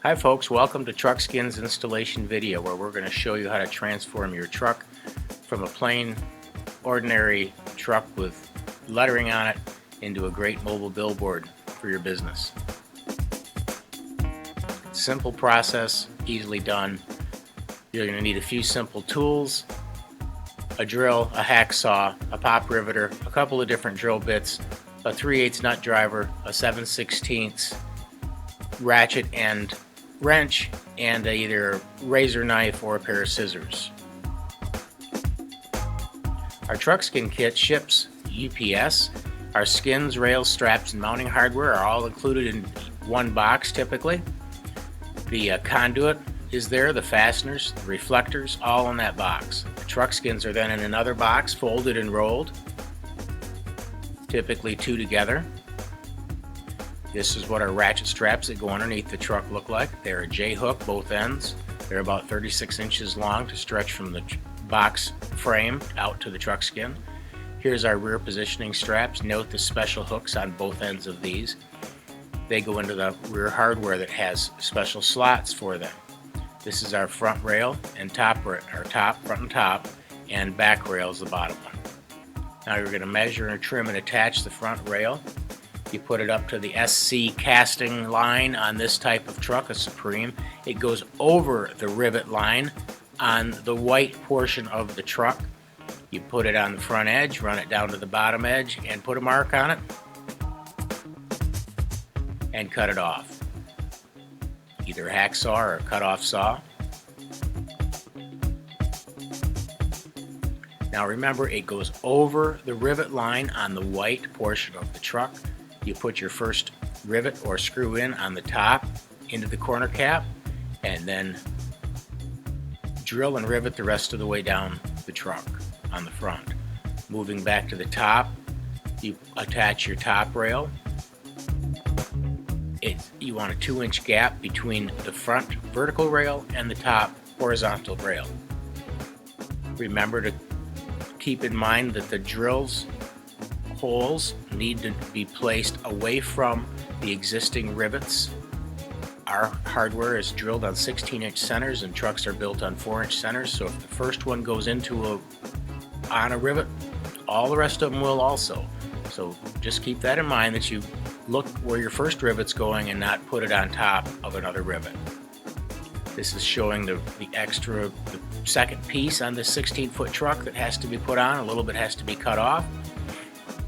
Hi folks, welcome to TruckSkin's installation video where we're going to show you how to transform your truck from a plain ordinary truck with lettering on it into a great mobile billboard for your business. Simple process, easily done. You're going to need a few simple tools, a drill, a hacksaw, a pop riveter, a couple of different drill bits, a 3/8 nut driver, a 7/16 ratchet and wrench, and either a razor knife or a pair of scissors. Our TruckSkin kit ships UPS. Our skins, rails, straps, and mounting hardware are all included in one box typically. The conduit is there, the fasteners, the reflectors, all in that box. The truck skins are then in another box, folded and rolled, typically two together. This is what our ratchet straps that go underneath the truck look like. They're a J-hook, both ends. They're about 36 inches long to stretch from the box frame out to the truck skin. Here's our rear positioning straps. Note the special hooks on both ends of these. They go into the rear hardware that has special slots for them. This is our front rail and front and top, and back rail is the bottom one. Now you're going to measure and trim and attach the front rail. You put it up to the SC casting line on this type of truck, a Supreme. It goes over the rivet line on the white portion of the truck. You put it on the front edge, run it down to the bottom edge, and put a mark on it, and cut it off. Either a hacksaw or a cut-off saw. Now remember, it goes over the rivet line on the white portion of the truck. You put your first rivet or screw in on the top into the corner cap, and then drill and rivet the rest of the way down the truck on the front. Moving back to the top, you attach your top rail. You want a 2-inch gap between the front vertical rail and the top horizontal rail. Remember to keep in mind that the drills holes need to be placed away from the existing rivets. Our hardware is drilled on 16-inch centers and trucks are built on 4-inch centers, so if the first one goes into on a rivet, all the rest of them will also. So just keep that in mind, that you look where your first rivet's going and not put it on top of another rivet. This is showing the second piece on this 16-foot truck that has to be put on. A little bit has to be cut off.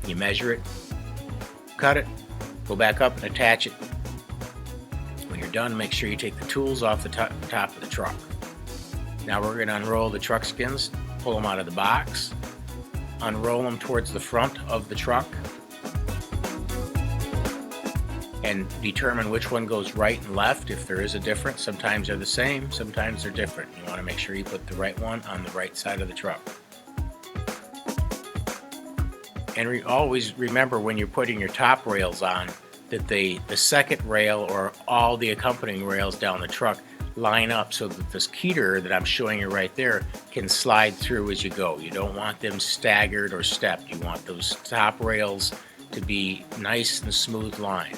You measure it, cut it, go back up and attach it. When you're done, make sure you take the tools off the top of the truck. Now we're going to unroll the truck skins, pull them out of the box, unroll them towards the front of the truck, and determine which one goes right and left. If there is a difference, sometimes they're the same, sometimes they're different. You want to make sure you put the right one on the right side of the truck. And always remember, when you're putting your top rails on, that the second rail or all the accompanying rails down the truck line up so that this keter that I'm showing you right there can slide through as you go. You don't want them staggered or stepped. You want those top rails to be nice and smooth line.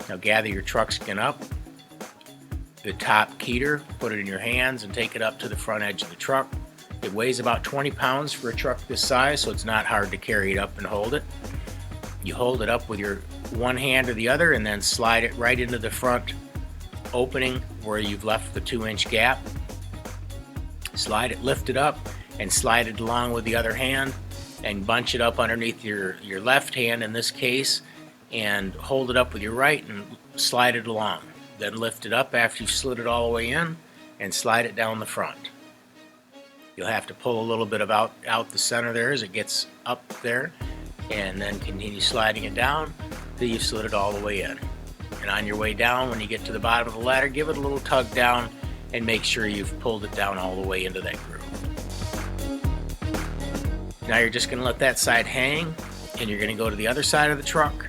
Now gather your truck skin up, the top keter, put it in your hands and take it up to the front edge of the truck. It weighs about 20 pounds for a truck this size, so it's not hard to carry it up and hold it. You hold it up with your one hand or the other and then slide it right into the front opening where you've left the 2-inch gap. Slide it, lift it up, and slide it along with the other hand, and bunch it up underneath your left hand in this case, and hold it up with your right and slide it along. Then lift it up after you've slid it all the way in and slide it down the front. You'll have to pull a little bit of out the center there as it gets up there, and then continue sliding it down till you've slid it all the way in. And on your way down, when you get to the bottom of the ladder, give it a little tug down and make sure you've pulled it down all the way into that groove. Now you're just going to let that side hang, and you're going to go to the other side of the truck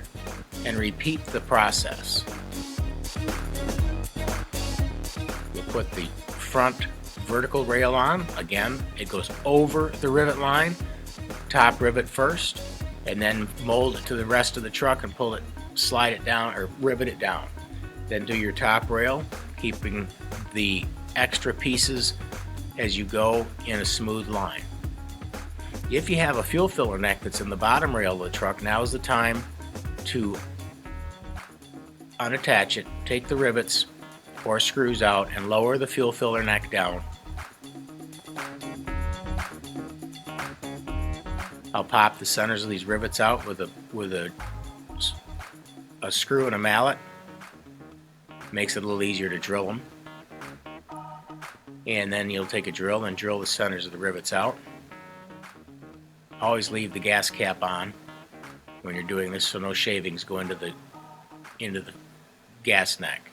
and repeat the process. You'll put the front vertical rail on. Again, it goes over the rivet line, top rivet first, and then mold it to the rest of the truck and pull it, slide it down or rivet it down. Then do your top rail, keeping the extra pieces as you go in a smooth line. If you have a fuel filler neck that's in the bottom rail of the truck, now is the time to unattach it, take the rivets or screws out, and lower the fuel filler neck down. I'll pop the centers of these rivets out with a screw and a mallet. Makes it a little easier to drill them. And then you'll take a drill and drill the centers of the rivets out. Always leave the gas cap on when you're doing this so no shavings go into the gas neck.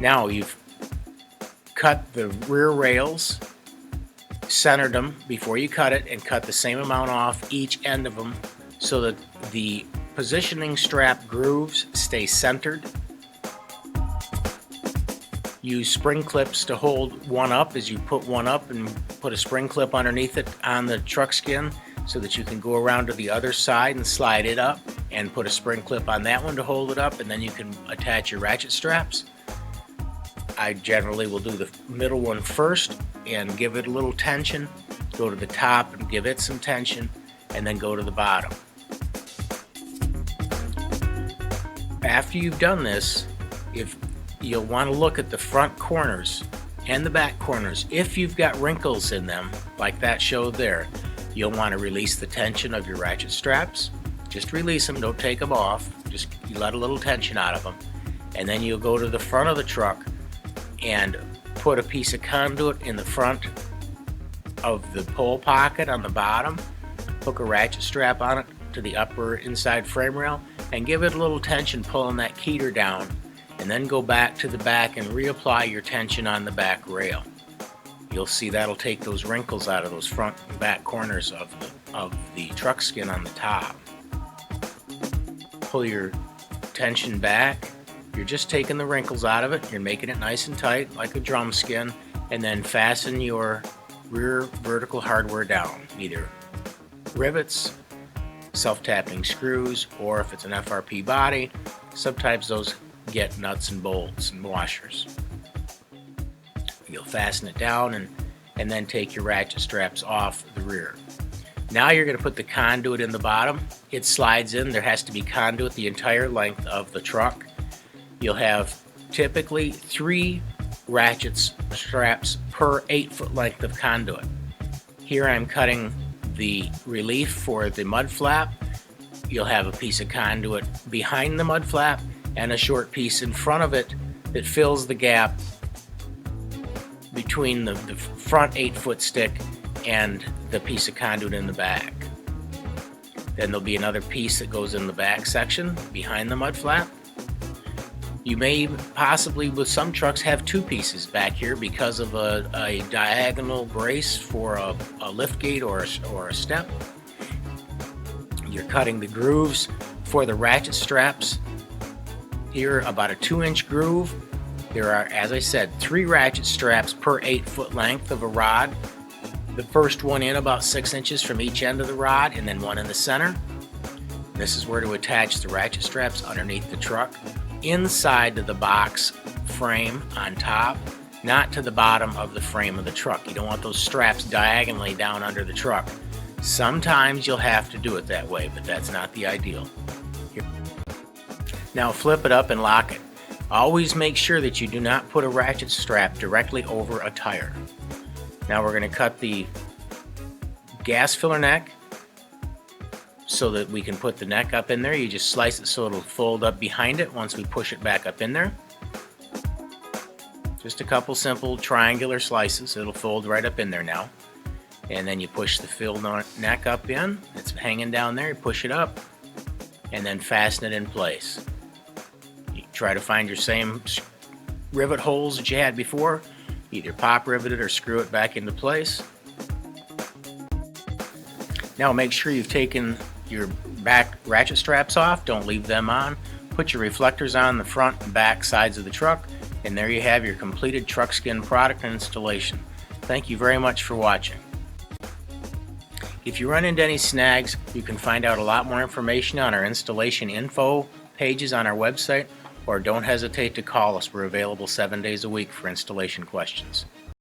Now you've cut the rear rails, centered them before you cut it, and cut the same amount off each end of them so that the positioning strap grooves stay centered. Use spring clips to hold one up as you put one up, and put a spring clip underneath it on the truck skin so that you can go around to the other side and slide it up, and put a spring clip on that one to hold it up, and then you can attach your ratchet straps. I generally will do the middle one first and give it a little tension, go to the top and give it some tension, and then go to the bottom. After you've done this, you'll want to look at the front corners and the back corners. If you've got wrinkles in them, like that showed there, you'll want to release the tension of your ratchet straps. Just release them, don't take them off, just let a little tension out of them. And then you'll go to the front of the truck and put a piece of conduit in the front of the pole pocket on the bottom, hook a ratchet strap on it to the upper inside frame rail, and give it a little tension pulling that keter down, and then go back to the back and reapply your tension on the back rail. You'll see that'll take those wrinkles out of those front and back corners of the truck skin on the top. Pull your tension back. You're just taking the wrinkles out of it. You're making it nice and tight like a drum skin, and then fasten your rear vertical hardware down, either rivets, self-tapping screws, or if it's an FRP body, sometimes those get nuts and bolts and washers. You'll fasten it down and then take your ratchet straps off the rear. Now you're going to put the conduit in the bottom. It slides in. There has to be conduit the entire length of the truck. You'll have typically 3 ratchet straps per 8-foot length of conduit. Here I'm cutting the relief for the mud flap. You'll have a piece of conduit behind the mud flap and a short piece in front of it that fills the gap between the front 8-foot stick and the piece of conduit in the back. Then there'll be another piece that goes in the back section behind the mud flap. You may possibly, with some trucks, have 2 pieces back here because of a diagonal brace for a lift gate or a step. You're cutting the grooves for the ratchet straps. Here, about a 2-inch groove. There are, as I said, 3 ratchet straps per 8-foot length of a rod. The first one in about 6 inches from each end of the rod, and then one in the center. This is where to attach the ratchet straps underneath the truck, inside of the box frame on top, not to the bottom of the frame of the truck. You don't want those straps diagonally down under the truck. Sometimes you'll have to do it that way, but that's not the ideal. Here. Now flip it up and lock it. Always make sure that you do not put a ratchet strap directly over a tire. Now we're going to cut the gas filler neck so that we can put the neck up in there. You just slice it so it'll fold up behind it once we push it back up in there. Just a couple simple triangular slices. It'll fold right up in there now. And then you push the filled neck up in. It's hanging down there. You push it up and then fasten it in place. You try to find your same rivet holes that you had before. Either pop rivet it or screw it back into place. Now make sure you've taken your back ratchet straps off. Don't leave them on. Put your reflectors on the front and back sides of the truck, and there you have your completed TruckSkin product and installation. Thank you very much for watching. If you run into any snags, you can find out a lot more information on our installation info pages on our website, or don't hesitate to call us. We're available 7 days a week for installation questions.